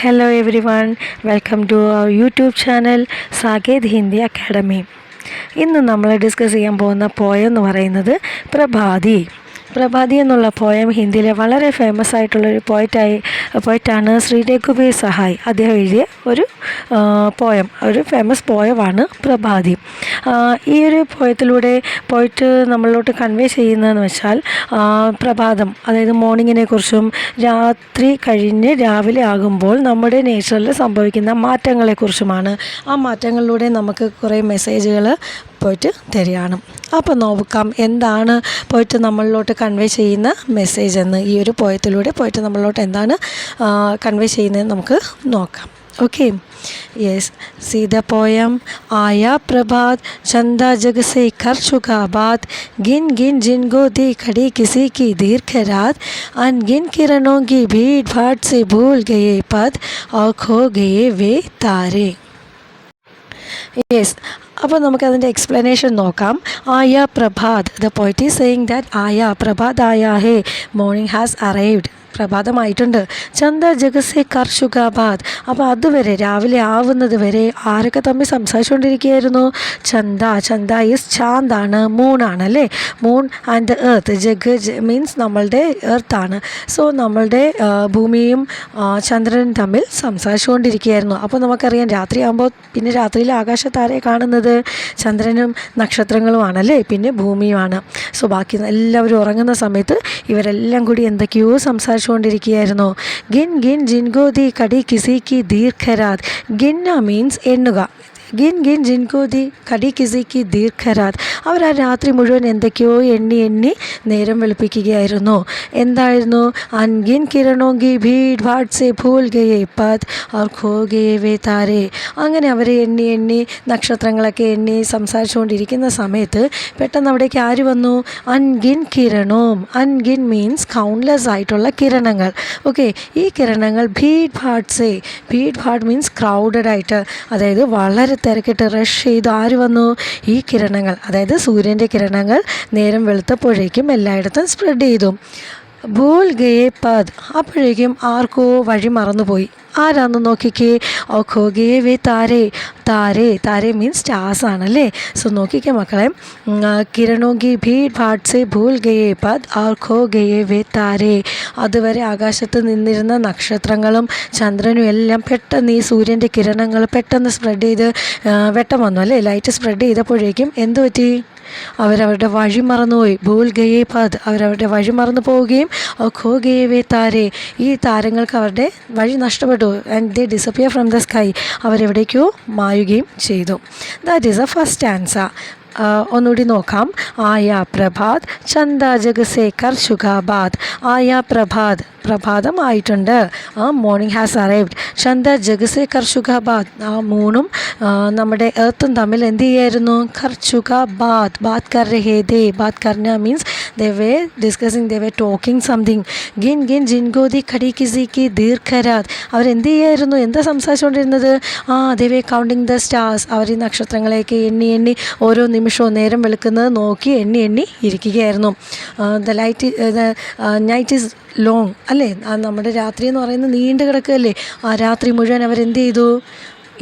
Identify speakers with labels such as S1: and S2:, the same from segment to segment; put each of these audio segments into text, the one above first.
S1: Hello everyone, welcome to our YouTube channel Saket Hindi Academy. ഇന്ന് നമ്മൾ discuss ചെയ്യാൻ പോകുന്ന പോയം എന്ന് പറയുന്നത് പ്രഭാതി എന്നുള്ള പോയം ഹിന്ദിയിലെ വളരെ ഫേമസ് ആയിട്ടുള്ളൊരു പോയിറ്റാണ് ശ്രീ രഘുബീർ സഹായ്. അദ്ദേഹം എഴുതിയ ഒരു ഒരു ഫേമസ് പോയമാണ് പ്രഭാതി. ഈ ഒരു പോയിട്ട് നമ്മളിലോട്ട് കൺവേ ചെയ്യുന്നതെന്ന് വെച്ചാൽ പ്രഭാതം, അതായത് മോർണിങ്ങിനെ കുറിച്ചും രാത്രി കഴിഞ്ഞ് രാവിലെ ആകുമ്പോൾ നമ്മുടെ നേച്ചറിൽ സംഭവിക്കുന്ന മാറ്റങ്ങളെക്കുറിച്ചുമാണ്. ആ മാറ്റങ്ങളിലൂടെ നമുക്ക് കുറേ മെസ്സേജുകൾ പോയിട്ട് തരികയാണ്. അപ്പോൾ നോക്കാം എന്താണ് പോയിട്ട് നമ്മളിലോട്ട് കൺവേ ചെയ്യുന്ന മെസ്സേജ് എന്ന്. ഈ ഒരു പോയത്തിലൂടെ പോയിട്ട് നമ്മളിലോട്ട് എന്താണ് കൺവേ ചെയ്യുന്നതെന്ന് നമുക്ക് നോക്കാം. Okay yes see the poem. आया प्रभात चंदा जग से कर चुका बात, गिन गिन जिनको दी खड़ी किसी की दीर्घ रात, अनगिन किरणों की भीड़ भाड़ से भूल गए पद और खो गए वे तारे. യെസ്, അപ്പോൾ നമുക്കതിൻ്റെ എക്സ്പ്ലനേഷൻ നോക്കാം. ആയ പ്രഭാത്, the point is saying that ആയ പ്രഭാത് ആയ ഹേ, മോർണിംഗ് ഹാസ് അറൈവ്ഡ്, പ്രഭാതമായിട്ടുണ്ട്. ചന്ദ ജഗസെ കർഷുകാബാദ്, അപ്പോൾ അതുവരെ രാവിലെ ആവുന്നത് വരെ ആരൊക്കെ തമ്മിൽ സംസാരിച്ചുകൊണ്ടിരിക്കുകയായിരുന്നു? ചന്ദ ഈസ് ചാന്താണ്, മൂണാണ് അല്ലേ. മൂൺ ആൻഡ് എർത്ത്, ജഗ് മീൻസ് നമ്മളുടെ എർത്താണ്. സോ നമ്മളുടെ ഭൂമിയും ചന്ദ്രനും തമ്മിൽ സംസാരിച്ചുകൊണ്ടിരിക്കുകയായിരുന്നു. അപ്പോൾ നമുക്കറിയാം രാത്രിയാകുമ്പോൾ പിന്നെ രാത്രിയിൽ ആകാശത്താരെ കാണുന്നത്? ചന്ദ്രനും നക്ഷത്രങ്ങളുമാണല്ലേ, പിന്നെ ഭൂമിയുമാണ്. സോ ബാക്കി എല്ലാവരും ഉറങ്ങുന്ന സമയത്ത് ഇവരെല്ലാം കൂടി എന്തൊക്കെയോ സംസാരിച്ചുകൊണ്ടിരിക്കുകയായിരുന്നു. ഗിൻ ഗിൻ ജിൻകോ ദി കടി കിസി കി ദീർഘരാത്. ഗിന്ന മീൻസ് എണ്ണുക. ഗിൻ ഗിൻ ജിൻകോ ദി കടി കിസി കി ദീർഘരാത്. അവർ ആ രാത്രി മുഴുവൻ എന്തൊക്കെയോ എണ്ണി നേരം വെളുപ്പിക്കുകയായിരുന്നു. എന്തായിരുന്നു? അൻഗിൻ കിരണോങ്കി ഭീഡ് ഭാഡ് സെ ഭൂൽ ഗയേ പത് और खो गए वे താരെ. അങ്ങനെ അവർ എണ്ണി നക്ഷത്രങ്ങളൊക്കെ എണ്ണി സംസാരിച്ചുകൊണ്ടിരിക്കുന്ന സമയത്ത് പെട്ടെന്ന് അവിടേക്ക് ആര് വന്നു? അൻഗിൻ കിരണോം. അൻഗിൻ മീൻസ് കൗണ്ട്ലെസ് ആയിട്ടുള്ള കിരണങ്ങൾ. ഓക്കെ, ഈ കിരണങ്ങൾ ഭീഡ് ഭാഡ് മീൻസ് ക്രൗഡഡ് ആയിട്ട്, അതായത് വളരെ തിരക്കിട്ട് റഷ് ചെയ്ത് ആര് വന്നു? ഈ കിരണങ്ങൾ, അതായത് സൂര്യൻ്റെ കിരണങ്ങൾ നേരം വെളുത്തപ്പോഴേക്കും എല്ലായിടത്തും സ്പ്രെഡ് ചെയ്തു. ഭൂൽ ഗയേ പദ്, അപ്പോഴേക്കും ആർക്കോ വഴി മറന്നുപോയി. ആരാന്ന് നോക്കിക്കേ? ഓ ഖോ ഗയേ വേ താരെ മീൻസ് സ്റ്റാർസ് ആണല്ലേ. സോ നോക്കിക്കേ മക്കളെ, കിരണോങ്കി ഭീഡ് ഭാഡ് സെ ഭൂൽ ഗയേ പദ് ഓർ ഖോ ഗയേ വേ താരെ. അതുവരെ ആകാശത്ത് നിന്നിരുന്ന നക്ഷത്രങ്ങളും ചന്ദ്രനും എല്ലാം പെട്ടെന്ന് ഈ സൂര്യൻ്റെ കിരണങ്ങൾ പെട്ടെന്ന് സ്പ്രെഡ് ചെയ്ത് വെട്ടം വന്നു അല്ലേ, ലൈറ്റ് സ്പ്രെഡ് ചെയ്തപ്പോഴേക്കും എന്തു പറ്റി? അവരവരുടെ വഴി മറന്നുപോയി. ഭൂൽ ഗയേ പദ്, അവരവരുടെ വഴി മറന്നു പോവുകയും ഖോ ഗയേ വേ താരെ, ഈ താരങ്ങൾക്ക് അവരുടെ വഴി നഷ്ടപ്പെട്ടു. And they disappear from the sky, അവരെവിടേക്കോ മായുകയും ചെയ്തു. That is a first answer. ഒന്നുകൂടി നോക്കാം. ആയ പ്രഭാത് ചന്ദ ജഗസെ കർഷുകാബാദ്. ആയ പ്രഭാതം ആയിട്ടുണ്ട്. Morning has arrived. ചന്ദ ജഗസെ കർഷുകാബാദ്, ആ മൂണും നമ്മുടെ എർത്തും തമ്മിൽ എന്ത് ചെയ്യായിരുന്നു? ബാത് കർ രഹേ ദേ. ബാത് കർന means they were discussing, they were talking something. ഗിൻ ഗിൻ ജിൻകോ ദി ഖടി കിസി കി ദീർഘരാത്, അവരെന്ത് ചെയ്യായിരുന്നു? എന്താ സംസാരിച്ചുകൊണ്ടിരുന്നത്? They were counting the stars. അവർ ഈ നക്ഷത്രങ്ങളെയൊക്കെ എണ്ണി ഓരോ നിമിഷവും നേരം വെളുക്കുന്നത് നോക്കി എണ്ണി ഇരിക്കുകയായിരുന്നു. ദ നൈറ്റ് ഈസ് ലോങ് അല്ലേ, നമ്മുടെ രാത്രി എന്ന് പറയുന്നത് നീണ്ടു കിടക്കുകയല്ലേ. ആ രാത്രി മുഴുവൻ അവരെന്ത് ചെയ്തു?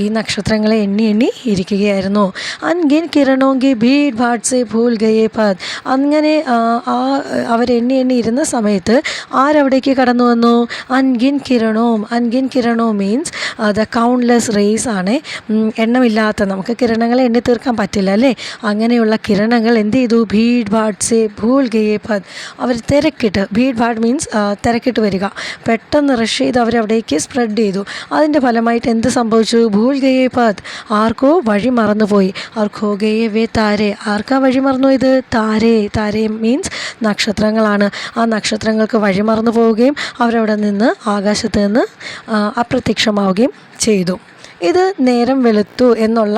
S1: ഈ നക്ഷത്രങ്ങളെ എണ്ണി ഇരിക്കുകയായിരുന്നു. അൻഗിൻ കിരണോങ്കി ഭീഡ് ഭാഡ് സെ ഭൂൽ ഗയേ പദ്. അങ്ങനെ അവരെണ്ണി ഇരുന്ന സമയത്ത് ആരവിടേക്ക് കടന്നു വന്നു? അൻഗിൻ കിരണോ മീൻസ് ദ കൗണ്ട്ലെസ് റേസ് ആണ്. എണ്ണമില്ലാത്ത, നമുക്ക് കിരണങ്ങളെ എണ്ണി തീർക്കാൻ പറ്റില്ല അല്ലേ, അങ്ങനെയുള്ള കിരണങ്ങൾ എന്ത് ചെയ്തു? ഭീഡ് ഭാഡ് സെ ഭൂൽ ഗയേ പദ്, അവർ തിരക്കിട്ട്, ഭീഡ് ഭാഡ് മീൻസ് തിരക്കിട്ട് വരിക, പെട്ടെന്ന് റഷ് ചെയ്ത് അവരവിടേക്ക് സ്പ്രെഡ് ചെയ്തു. അതിൻ്റെ ഫലമായിട്ട് എന്ത് സംഭവിച്ചു? ഭൂൽ ഗയേ പദ്, ആർക്കോ വഴി മറന്നുപോയി. और खो गए वे താരെ, ആർക്കാ വഴി മറന്നുപോയത്? താരെ മീൻസ് നക്ഷത്രങ്ങളാണ്. ആ നക്ഷത്രങ്ങൾക്ക് വഴി മറന്നു പോവുകയും അവരവിടെ നിന്ന് ആകാശത്ത് നിന്ന് അപ്രത്യക്ഷമാവുകയും ചെയ്തു. ഇത് നേരം വെളുത്തു എന്നുള്ള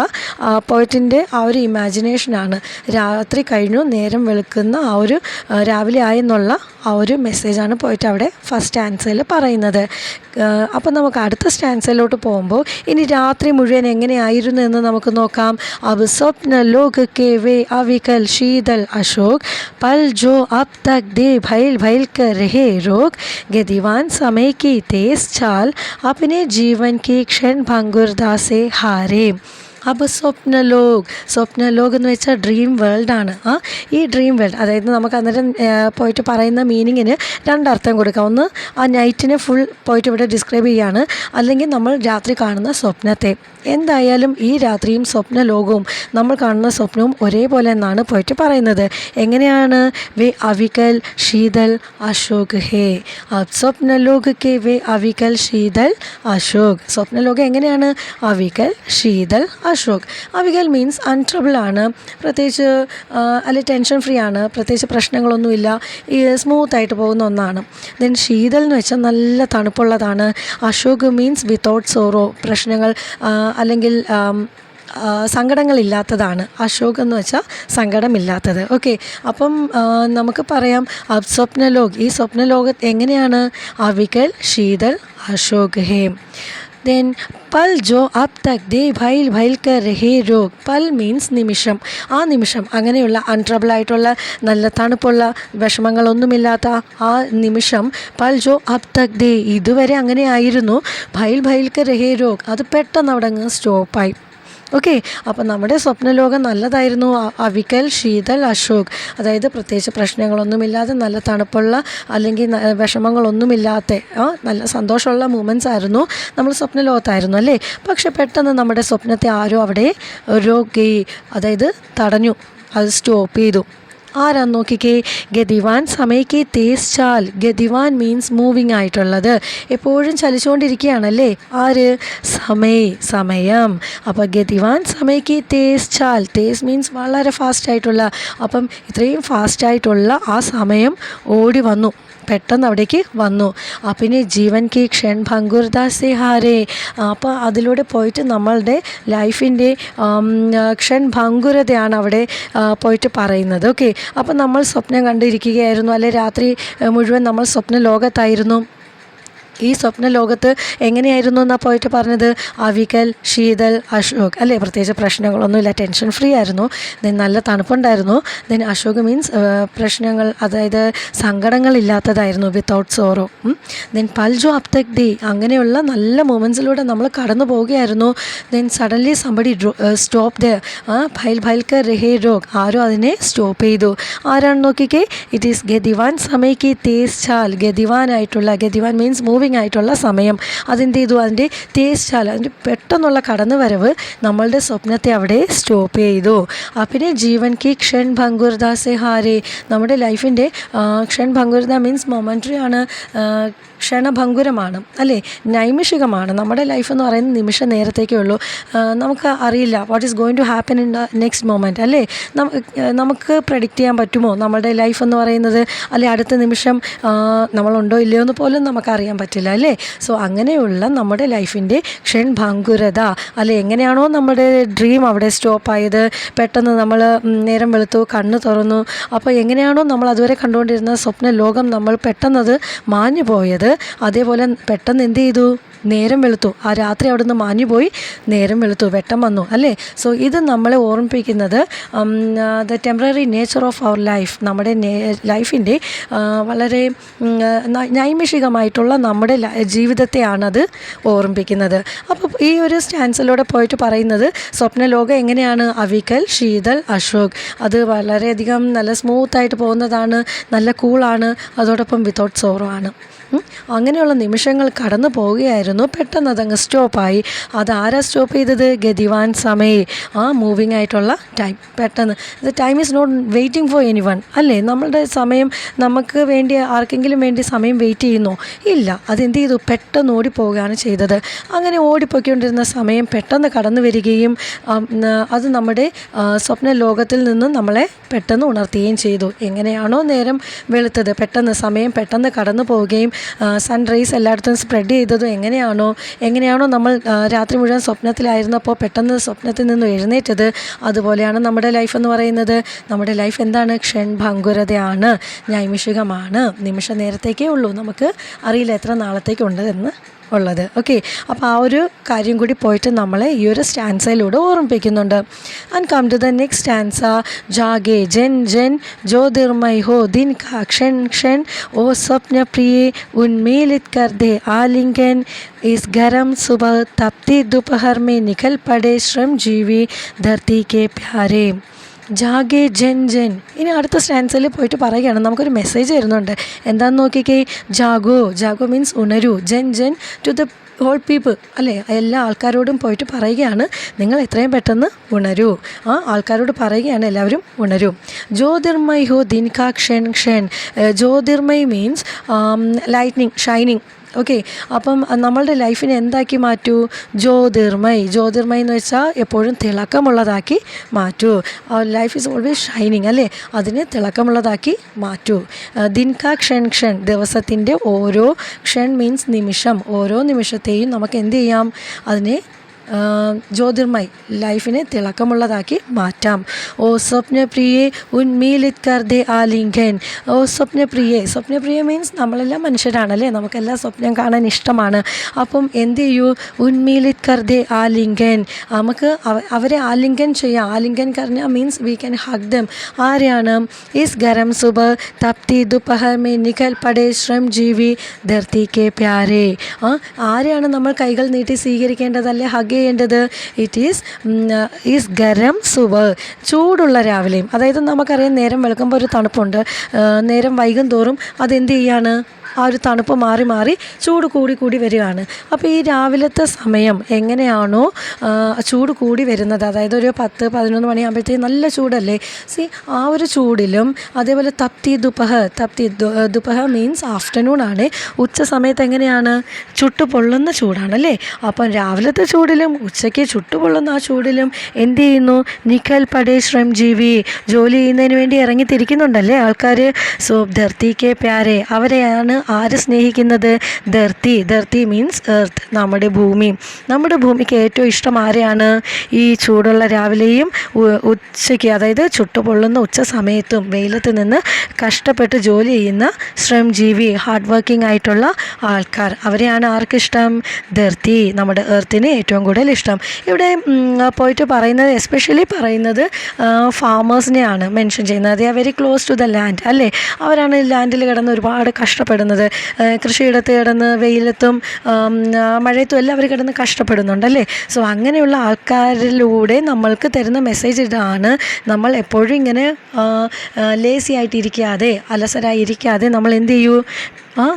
S1: പോയിറ്റിൻ്റെ ആ ഒരു ഇമാജിനേഷനാണ്. രാത്രി കഴിഞ്ഞു നേരം വെളുക്കുന്ന ആ ഒരു രാവിലെ ആയെന്നുള്ള ആ ഒരു മെസ്സേജാണ് പോയിട്ട് അവിടെ ഫസ്റ്റ് സ്റ്റാൻസയിൽ പറയുന്നത്. അപ്പോൾ നമുക്ക് അടുത്ത സ്റ്റാൻസയിലോട്ട് പോകുമ്പോൾ ഇനി രാത്രി മുഴുവൻ എങ്ങനെയായിരുന്നു എന്ന് നമുക്ക് നോക്കാം. अब स्वप्न लोग के वे अविकल शीतल अशोक पल जो अब तक दे भैल भैल कर रहे रोग गतिवान समय की तेज चाल अपने जीवन की क्षण भंगुरता से हारे. അപ്പോൾ സ്വപ്നലോക് എന്ന് വെച്ചാൽ ഡ്രീം വേൾഡാണ്. ഈ ഡ്രീം വേൾഡ്, അതായത് നമുക്ക് അന്നേരം പോയിട്ട് പറയുന്ന മീനിങ്ങിന് രണ്ടർത്ഥം കൊടുക്കാം. ഒന്ന് ആ നൈറ്റിനെ ഫുൾ പോയിട്ട് ഇവിടെ ഡിസ്ക്രൈബ് ചെയ്യാണ്, അല്ലെങ്കിൽ നമ്മൾ രാത്രി കാണുന്ന സ്വപ്നത്തെ. എന്തായാലും ഈ രാത്രിയും സ്വപ്നലോകവും നമ്മൾ കാണുന്ന സ്വപ്നവും ഒരേപോലെ എന്നാണ് പോയിട്ട് പറയുന്നത്. എങ്ങനെയാണ്? വേ അവികൽ ശീതൽ അശോക് ഹേ. സ്വപ്നലോക് കെ വേ അവികൽ ശീതൽ അശോക്. സ്വപ്നലോകം എങ്ങനെയാണ്? അവികൽ ശീതൽ അശോക്. അവികൽ മീൻസ് അൺട്രബിൾ ആണ്, പ്രത്യേകിച്ച് അല്ലെ ടെൻഷൻ ഫ്രീ ആണ്, പ്രത്യേകിച്ച് പ്രശ്നങ്ങളൊന്നുമില്ല, ഈ സ്മൂത്തായിട്ട് പോകുന്ന ഒന്നാണ്. ദെൻ ശീതൽ എന്ന് വെച്ചാൽ നല്ല തണുപ്പുള്ളതാണ്. അശോക് മീൻസ് വിത്തൗട്ട് സോറോ, പ്രശ്നങ്ങൾ അല്ലെങ്കിൽ സങ്കടങ്ങളില്ലാത്തതാണ്. അശോക് എന്ന് വെച്ചാൽ സങ്കടമില്ലാത്തത്. ഓക്കെ, അപ്പം നമുക്ക് പറയാം സ്വപ്നലോക്. ഈ സ്വപ്നലോക എങ്ങനെയാണ്? അവികൽ ശീതൽ അശോക് ഹേ. ദെൻ പൽ ജോ അബ് തക് ദേ ഭൈൽ ഭൈൽ കർ രഹേ രോഗ്. പൽ മീൻസ് നിമിഷം. ആ നിമിഷം, അങ്ങനെയുള്ള അൺട്രബിളായിട്ടുള്ള നല്ല തണുപ്പുള്ള വിഷമങ്ങളൊന്നുമില്ലാത്ത ആ നിമിഷം, പൽ ജോ അബ് തക് ദേ ഇതുവരെ അങ്ങനെ ആയിരുന്നു, ഭൈൽ ഭൈൽ കർ രഹേ രോഗ് അത് പെട്ടെന്ന് അവിടെ അങ്ങ് സ്റ്റോപ്പായി. ഓക്കെ, അപ്പം നമ്മുടെ സ്വപ്നലോകം നല്ലതായിരുന്നു. അവികൽ ശീതൽ അശോക്, അതായത് പ്രത്യേകിച്ച് പ്രശ്നങ്ങളൊന്നുമില്ലാതെ നല്ല തണുപ്പുള്ള അല്ലെങ്കിൽ വിഷമങ്ങളൊന്നുമില്ലാത്ത നല്ല സന്തോഷമുള്ള മൂമെൻറ്റ്സ് ആയിരുന്നു നമ്മൾ സ്വപ്നലോകത്തായിരുന്നു അല്ലേ. പക്ഷെ പെട്ടെന്ന് നമ്മുടെ സ്വപ്നത്തെ ആരോ അവിടെ രോഗി, അതായത് തടഞ്ഞു, അത് സ്റ്റോപ്പ് ചെയ്തു. ആരാന്ന് നോക്കിക്കേ? ഗതിവാൻ സമയക്ക് തേസ് ചാൽ. ഗതിവാൻ മീൻസ് മൂവിങ് ആയിട്ടുള്ളത്, എപ്പോഴും ചലിച്ചുകൊണ്ടിരിക്കുകയാണല്ലേ. ആര്? സമയം. അപ്പോൾ ഗതിവാൻ സമയക്ക് തേസ് ചാൽ. തേസ് മീൻസ് വളരെ ഫാസ്റ്റായിട്ടുള്ള. അപ്പം ഇത്രയും ഫാസ്റ്റായിട്ടുള്ള ആ സമയം ഓടി വന്നു, പെട്ടെന്ന് അവിടേക്ക് വന്നു. പിന്നെ ജീവൻ കി ക്ഷൺ ഭംഗുരത സെ ഹാരേ. അപ്പോൾ അതിലൂടെ പോയിട്ട് നമ്മളുടെ ലൈഫിൻ്റെ ക്ഷൺ ഭംഗുരതയാണ് അവിടെ പോയിട്ട് പറയുന്നത്. ഓക്കെ, അപ്പോൾ നമ്മൾ സ്വപ്നം കണ്ടിരിക്കുകയായിരുന്നു, അല്ലെ രാത്രി മുഴുവൻ നമ്മൾ സ്വപ്ന ലോകത്തായിരുന്നു. ഈ സ്വപ്ന ലോകത്ത് എങ്ങനെയായിരുന്നു എന്നാണ് പോയിട്ട് പറഞ്ഞത്? അവികൽ ശീതൽ അശോക് അല്ലേ. പ്രത്യേകിച്ച് പ്രശ്നങ്ങളൊന്നുമില്ല, ടെൻഷൻ ഫ്രീ ആയിരുന്നു. ദെൻ നല്ല തണുപ്പുണ്ടായിരുന്നു. ദെൻ അശോക് മീൻസ് പ്രശ്നങ്ങൾ, അതായത് സങ്കടങ്ങളില്ലാത്തതായിരുന്നു, വിത്തൗട്ട് സോറോ. ദെൻ പൽ ജോ അബ് തക് ദേ, അങ്ങനെയുള്ള നല്ല മൊമെൻറ്റ്സിലൂടെ നമ്മൾ കടന്നു പോവുകയായിരുന്നു. Then suddenly somebody stop the ഭൈൽ ഭൈൽ കർ രഹേ രോഗ്. ആരോ അതിനെ സ്റ്റോപ്പ് ചെയ്തു. ആരാണ് നോക്കിക്കേ? ഇറ്റ് ഈസ് ഗതിവാൻ സമയക്ക് തേസ് ചാൽ. ഗതിവാനായിട്ടുള്ള, ഗതിവാൻ മീൻസ് മൂവിങ് ആയിട്ടുള്ള സമയം. അതെന്ത് ചെയ്തു? അതിൻ്റെ തേസ് ചാൽ, അതിൻ്റെ പെട്ടെന്നുള്ള കടന്നു വരവ് നമ്മളുടെ സ്വപ്നത്തെ അവിടെ സ്റ്റോപ്പ് ചെയ്തു. പിന്നെ ജീവൻ കി ക്ഷൺ ഭംഗുരത സെ ഹാരേ. നമ്മുടെ ലൈഫിൻ്റെ ക്ഷൺ ഭംഗുരത മീൻസ് മൊമെൻ്ററി ആണ്, ക്ഷണഭംഗുരമാണ് അല്ലേ, നൈമിഷികമാണ്. നമ്മുടെ ലൈഫ് എന്ന് പറയുന്നത് നിമിഷ നേരത്തേക്കേ ഉള്ളൂ. നമുക്ക് അറിയില്ല what is going to happen in the next moment അല്ലേ. നമുക്ക് പ്രഡിക്റ്റ് ചെയ്യാൻ പറ്റുമോ നമ്മുടെ ലൈഫ് എന്ന് പറയുന്നത്? അല്ലെ അടുത്ത നിമിഷം നമ്മളുണ്ടോ ഇല്ലയോ എന്ന് പോലും നമുക്കറിയാൻ പറ്റില്ല അല്ലേ. സോ അങ്ങനെയുള്ള നമ്മുടെ ലൈഫിൻ്റെ ക്ഷൺഭംഗുരത അല്ലെ, എങ്ങനെയാണോ നമ്മുടെ ഡ്രീം അവിടെ സ്റ്റോപ്പായത്, പെട്ടെന്ന് നമ്മൾ നേരം വെളുത്തു, കണ്ണ് തുറന്നു, അപ്പോൾ എങ്ങനെയാണോ നമ്മൾ അതുവരെ കണ്ടുകൊണ്ടിരുന്ന സ്വപ്ന ലോകം നമ്മൾ പെട്ടെന്നത് മാഞ്ഞു പോയത്, അതേപോലെ പെട്ടെന്ന് എന്ത് ചെയ്തു? നേരം വെളുത്തു. ആ രാത്രി അവിടെ നിന്ന് മാഞ്ഞുപോയി, നേരം വെളുത്തു, വെട്ടം വന്നു അല്ലേ. സോ ഇത് നമ്മളെ ഓർമ്മിപ്പിക്കുന്നത് the temporary nature of our life, നമ്മുടെ ലൈഫിൻ്റെ വളരെ നൈമിഷികമായിട്ടുള്ള നമ്മുടെ ജീവിതത്തെയാണത് ഓർമ്മിപ്പിക്കുന്നത്. അപ്പോൾ ഈ ഒരു സ്റ്റാൻസിലൂടെ പോയിട്ട് പറയുന്നത് സ്വപ്നലോകം എങ്ങനെയാണ്? അവികൽ ശീതൽ അശോക്. അത് വളരെയധികം നല്ല സ്മൂത്തായിട്ട് പോകുന്നതാണ്, നല്ല കൂളാണ്, അതോടൊപ്പം വിത്തൗട്ട് സോറോ ആണ്. അങ്ങനെയുള്ള നിമിഷങ്ങൾ കടന്നു പോവുകയായിരുന്നു. പെട്ടെന്ന് അതങ്ങ് സ്റ്റോപ്പായി. അതാരാ സ്റ്റോപ്പ് ചെയ്തത്? ഗതിവാൻ സമയ്, ആ മൂവിങ് ആയിട്ടുള്ള ടൈം. പെട്ടെന്ന് the time is not waiting for anyone അല്ലേ. നമ്മളുടെ സമയം നമുക്ക് വേണ്ടി, ആർക്കെങ്കിലും വേണ്ടി സമയം വെയിറ്റ് ചെയ്യുന്നോ? ഇല്ല. അതെന്ത് ചെയ്തു? പെട്ടെന്ന് ഓടിപ്പോവുകയാണ് ചെയ്തത്. അങ്ങനെ ഓടിപ്പോയിക്കൊണ്ടിരുന്ന സമയം പെട്ടെന്ന് കടന്നു വരികയും അത് നമ്മുടെ സ്വപ്ന ലോകത്തിൽ നിന്നും നമ്മളെ പെട്ടെന്ന് ഉണർത്തുകയും ചെയ്തു. എങ്ങനെയാണോ നേരം വെളുത്തത്, പെട്ടെന്ന് സമയം പെട്ടെന്ന് കടന്നു പോവുകയും സൺറൈസ് എല്ലായിടത്തും സ്പ്രെഡ് ചെയ്തതും എങ്ങനെയാണ് എങ്ങനെയാണോ നമ്മൾ രാത്രി മുഴുവൻ സ്വപ്നത്തിലായിരുന്നപ്പോൾ പെട്ടെന്ന് സ്വപ്നത്തിൽ നിന്ന് എഴുന്നേറ്റത്, അതുപോലെയാണ് നമ്മുടെ ലൈഫ് എന്ന് പറയുന്നത്. നമ്മുടെ ലൈഫ് എന്താണ്? ക്ഷൺഭങ്കുരതയാണ്, നൈമിഷികമാണ്, നിമിഷ നേരത്തേക്കേ ഉള്ളൂ. നമുക്ക് അറിയില്ല എത്ര നാളത്തേക്കുണ്ട് എന്ന് ഉള്ളത്. ഓക്കെ, അപ്പോൾ ആ ഒരു കാര്യം കൂടി പോയിട്ട് നമ്മളെ ഈ ഒരു സ്റ്റാൻസയിലൂടെ ഓർമ്മിപ്പിക്കുന്നുണ്ട്. And come to the next stanza. ജാഗേ ജൻ ജൻ ജ്യോതിർമയ് ഹോ ദിൻ കാ ക്ഷൺ ക്ഷൺ ഓ സ്വപ്ന പ്രിയേ ഉന്മീലിത് കർ ദേ ആലിംഗൻ ഇസ് ഗരം സുബഹ തപ്തി ദുപഹർ മേ നികൽ പടേ ശ്രम जीवी धरती के प्यारे. ജാഗേ ജൻ ജൻ. ഇനി അടുത്ത സ്റ്റാൻസിൽ പോയിട്ട് പറയുകയാണ്, നമുക്കൊരു മെസ്സേജ് വരുന്നുണ്ട്. എന്താണെന്ന് നോക്കിക്കേ. ജാഗോ മീൻസ് ഉണരൂ. ജൻ ജൻ ടു ദ ഹോൾ പീപ്പിൾ, അല്ലേ, എല്ലാ ആൾക്കാരോടും പോയിട്ട് പറയുകയാണ്, നിങ്ങൾ എത്രയും പെട്ടെന്ന് ഉണരൂ. ആൾക്കാരോട് പറയുകയാണ്, എല്ലാവരും ഉണരൂ. ജ്യോതിർമയ് ഹോ ദിൻ കാ ക്ഷൺ ക്ഷൺ. Jyotirmay means lightning, shining. Okay, അപ്പം നമ്മളുടെ ലൈഫിനെ എന്താക്കി മാറ്റൂ? ജ്യോതിർമയ് എന്ന് വെച്ചാൽ എപ്പോഴും തിളക്കമുള്ളതാക്കി മാറ്റൂ. ലൈഫ് ഈസ് ഓൾവേസ് ഷൈനിങ്, അല്ലേ, അതിനെ തിളക്കമുള്ളതാക്കി മാറ്റൂ. ദിൻ കാ ക്ഷൺ ക്ഷൺ, ദിവസത്തിൻ്റെ ഓരോ, ക്ഷൺ മീൻസ് നിമിഷം, ഓരോ നിമിഷത്തെയും നമുക്ക് എന്ത് ചെയ്യാം? അതിനെ ജ്യോതിർമയ്, ലൈഫിനെ തിളക്കമുള്ളതാക്കി മാറ്റാം. ഓ സ്വപ്നപ്രിയേ ഉന്മീലിത് കർ ദേ ആലിംഗൻ. ഓ സ്വപ്നപ്രിയ മീൻസ് നമ്മളെല്ലാം മനുഷ്യരാണല്ലേ, നമുക്കെല്ലാം സ്വപ്നം കാണാൻ ഇഷ്ടമാണ്. അപ്പം എന്ത് ചെയ്യൂ? ഉന്മീലിത് കർ ദേ ആലിംഗൻ, നമുക്ക് അവരെ ആലിംഗൻ ചെയ്യാം. ആലിംഗൻ കർണ means we can hug them. ആരെയാണ്? ഇസ് ഗരം സുബഹ തപ്തി ദുപഹർ മേ നികൽ പടേ ശ്രम जीवी धरती के प्यारे. ആരെയാണ് നമ്മൾ കൈകൾ നീട്ടി സ്വീകരിക്കേണ്ടതല്ലേ, ഹഗ് ചെയ്യേണ്ടത്? ഇറ്റ് ഈസ് ഗരം സുബഹ, ചൂടുള്ള രാവിലെയും. അതായത് നമുക്കറിയാം, നേരം വെളുക്കുമ്പോൾ ഒരു തണുപ്പുണ്ട്, നേരം വൈകും തോറും അതെന്ത് ചെയ്യാണ്? ആ ഒരു തണുപ്പ് മാറി മാറി ചൂട് കൂടി വരികയാണ്. അപ്പോൾ ഈ രാവിലത്തെ സമയം എങ്ങനെയാണോ ചൂട് കൂടി വരുന്നത്, അതായത് ഒരു 10-11 മണിയാകുമ്പോഴത്തേക്ക് നല്ല ചൂടല്ലേ. ആ ഒരു ചൂടിലും അതേപോലെ തപ്തി ദുപഹ മീൻസ് ആഫ്റ്റർനൂൺ ആണ്. ഉച്ച സമയത്ത് എങ്ങനെയാണ്? ചുട്ടുപൊള്ളുന്ന ചൂടാണല്ലേ. അപ്പം രാവിലത്തെ ചൂടിലും ഉച്ചയ്ക്ക് ചുട്ടുപൊള്ളുന്ന ആ ചൂടിലും എന്ത് ചെയ്യുന്നു? നിഖൽ പടേ ശ്രम जीवी, ജോലി ചെയ്യുന്നതിന് വേണ്ടി ഇറങ്ങിത്തിരിക്കുന്നുണ്ടല്ലേ ആൾക്കാർ. സോ ധർത്തി കെ പ്യാരെ, അവരെയാണ് ആര് സ്നേഹിക്കുന്നത്? ധർത്തി മീൻസ് എർത്ത്, നമ്മുടെ ഭൂമിക്ക് ഏറ്റവും ഇഷ്ടം ആരെയാണ്? ഈ ചൂടുള്ള രാവിലെയും ഉച്ചയ്ക്ക്, അതായത് ചുട്ടുപൊള്ളുന്ന ഉച്ച സമയത്തും വെയിലത്ത് നിന്ന് കഷ്ടപ്പെട്ട് ജോലി ചെയ്യുന്ന ശ്രम जीवी, ഹാർഡ് വർക്കിംഗ് ആയിട്ടുള്ള ആൾക്കാർ, അവരെയാണ് ആർക്കിഷ്ടം? ധർത്തി, നമ്മുടെ എർത്തിന് ഏറ്റവും കൂടുതൽ ഇഷ്ടം. ഇവിടെ പോയിട്ട് പറയുന്നത്, എസ്പെഷ്യലി പറയുന്നത് ഫാമേഴ്സിനെയാണ് മെൻഷൻ ചെയ്യുന്നത്. They are very close to the land, അല്ലേ. അവരാണ് ലാൻഡിൽ കിടന്ന് ഒരുപാട് കഷ്ടപ്പെടുന്നത്. കൃഷിയിടത്ത് കിടന്ന് വെയിലത്തും മഴയത്തും എല്ലാം അവർ കിടന്ന് കഷ്ടപ്പെടുന്നുണ്ടല്ലേ. സോ അങ്ങനെയുള്ള ആൾക്കാരിലൂടെ നമ്മൾക്ക് തരുന്ന മെസ്സേജ് ഇതാണ്, നമ്മൾ എപ്പോഴും ഇങ്ങനെ ലേസി ആയിട്ടിരിക്കാതെ, അലസരായിരിക്കാതെ നമ്മൾ എന്ത് ചെയ്യൂ?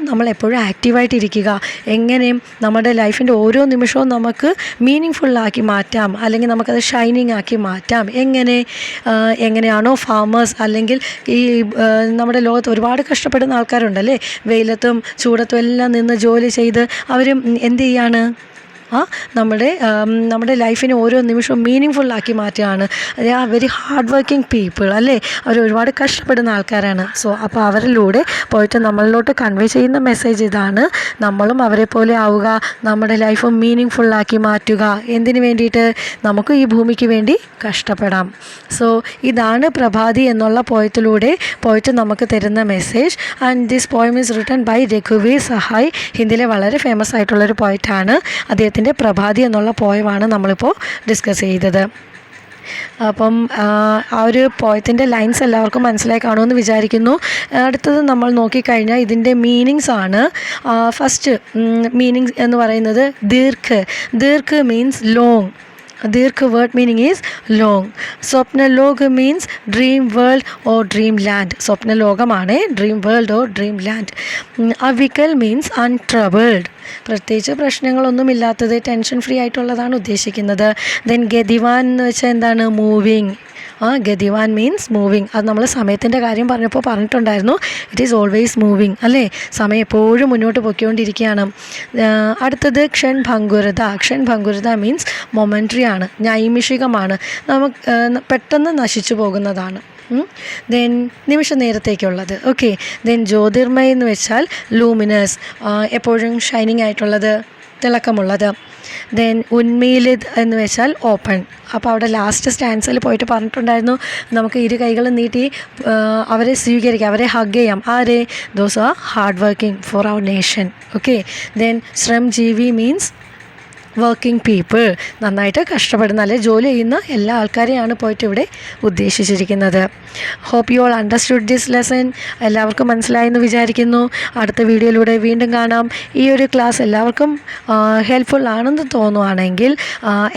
S1: നമ്മളെപ്പോഴും ആക്റ്റീവായിട്ടിരിക്കുക. എങ്ങനെയും നമ്മുടെ ലൈഫിൻ്റെ ഓരോ നിമിഷവും നമുക്ക് മീനിങ് ഫുള്ളാക്കി മാറ്റാം, അല്ലെങ്കിൽ നമുക്കത് ഷൈനിങ് ആക്കി മാറ്റാം. എങ്ങനെയാണോ ഫാമേഴ്സ്, അല്ലെങ്കിൽ ഈ നമ്മുടെ ലോകത്ത് ഒരുപാട് കഷ്ടപ്പെടുന്ന ആൾക്കാരുണ്ടല്ലേ, വെയിലത്തും ചൂടത്തും എല്ലാം നിന്ന് ജോലി ചെയ്ത് അവർ എന്ത് ചെയ്യാണ്? നമ്മുടെ ലൈഫിനെ ഓരോ നിമിഷവും മീനിങ് ഫുള്ളാക്കി മാറ്റുകയാണ്. ദേ are very hard working people, അല്ലേ. അവർ ഒരുപാട് കഷ്ടപ്പെടുന്ന ആൾക്കാരാണ്. സോ അപ്പോൾ അവരിലൂടെ പോയിട്ട് നമ്മളിലോട്ട് കൺവേ ചെയ്യുന്ന മെസ്സേജ് ഇതാണ്, നമ്മളും അവരെ പോലെ ആവുക, നമ്മുടെ ലൈഫ് മീനിങ് ഫുള്ളാക്കി മാറ്റുക. എന്തിനു വേണ്ടിയിട്ട്? നമുക്ക് ഈ ഭൂമിക്ക് വേണ്ടി കഷ്ടപ്പെടാം. സോ ഇതാണ് പ്രഭാതി എന്നുള്ള പോയത്തിലൂടെ പോയിട്ട് നമുക്ക് തരുന്ന message. And this poem is written by രഘുവീർ സഹായ്. ഹിന്ദിയിലെ വളരെ ഫേമസ് ആയിട്ടുള്ളൊരു പോയറ്റാണ്. അദ്ദേഹത്തിൻ്റെ പ്രഭാതി എന്നുള്ള പോയമാണ് നമ്മളിപ്പോൾ ഡിസ്കസ് ചെയ്തത്. അപ്പം ആ ഒരു പോയത്തിൻ്റെ ലൈൻസ് എല്ലാവർക്കും മനസ്സിലായി കാണുമെന്ന് വിചാരിക്കുന്നു. അടുത്തത് നമ്മൾ നോക്കിക്കഴിഞ്ഞാൽ ഇതിൻ്റെ മീനിങ്സ് ആണ്. ഫസ്റ്റ് മീനിങ്സ് എന്ന് പറയുന്നത് ദീർഘ് മീൻസ് ലോങ്. ദീർഘ വേർഡ് മീനിങ് ഈസ് ലോങ്. സ്വപ്നലോക് means dream world or dream land. സ്വപ്നലോകമാണ് dream world or dream land. അവികൽ മീൻസ് അൺട്രബിൾഡ്, പ്രത്യേകിച്ച് പ്രശ്നങ്ങളൊന്നുമില്ലാത്തത്, ടെൻഷൻ ഫ്രീ ആയിട്ടുള്ളതാണ് ഉദ്ദേശിക്കുന്നത്. ദെൻ ഗതിവാൻ എന്ന് വെച്ചാൽ എന്താണ്? മൂവിങ്. ഗതിവാൻ മീൻസ് മൂവിങ്. അത് നമ്മൾ സമയത്തിൻ്റെ കാര്യം പറഞ്ഞപ്പോൾ പറഞ്ഞിട്ടുണ്ടായിരുന്നു. ഇറ്റ് ഈസ് ഓൾവേസ് മൂവിങ്, അല്ലേ. സമയം എപ്പോഴും മുന്നോട്ട് പൊയ്ക്കൊണ്ടിരിക്കുകയാണ്. അടുത്തത് ക്ഷൺഭങ്കുരത മീൻസ് മൊമെൻ്ററി ആണ്, നൈമിഷികമാണ്, നമുക്ക് പെട്ടെന്ന് നശിച്ചു പോകുന്നതാണ്. ദെൻ നിമിഷ നേരത്തേക്കുള്ളത്. ഓക്കെ. ദെൻ ജ്യോതിർമയ് എന്ന് വെച്ചാൽ ലൂമിനസ്, എപ്പോഴും ഷൈനിങ് ആയിട്ടുള്ളത്. തിളക്കമുള്ളത്. ദെൻ ഉന്മീലിത് എന്ന് വെച്ചാൽ ഓപ്പൺ. അപ്പോൾ അവിടെ ലാസ്റ്റ് സ്റ്റാൻസിൽ പോയിട്ട് പറഞ്ഞിട്ടുണ്ടായിരുന്നു നമുക്ക് ഇരു കൈകളും നീട്ടി അവരെ സ്വീകരിക്കാം, അവരെ ഹഗ് ചെയ്യാം. ആരെ? Those are hard working for our nation. Okay. Then ശ്രംജീവി മീൻസ് വർക്കിംഗ് പീപ്പിൾ, നന്നായിട്ട് കഷ്ടപ്പെടുന്ന അല്ലെ ജോലി ചെയ്യുന്ന എല്ലാ ആൾക്കാരെയാണ് പോയിട്ട് ഇവിടെ ഉദ്ദേശിച്ചിരിക്കുന്നത്. Hope you all understood this lesson. എല്ലാവർക്കും മനസ്സിലായെന്ന് വിചാരിക്കുന്നു. അടുത്ത വീഡിയോയിലൂടെ വീണ്ടും കാണാം. ഈ ഒരു ക്ലാസ് എല്ലാവർക്കും ഹെൽപ്ഫുൾ ആണെന്ന് തോന്നുവാണെങ്കിൽ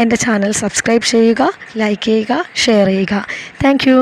S1: എൻ്റെ ചാനൽ സബ്സ്ക്രൈബ് ചെയ്യുക, ലൈക്ക് ചെയ്യുക, ഷെയർ ചെയ്യുക. Thank you.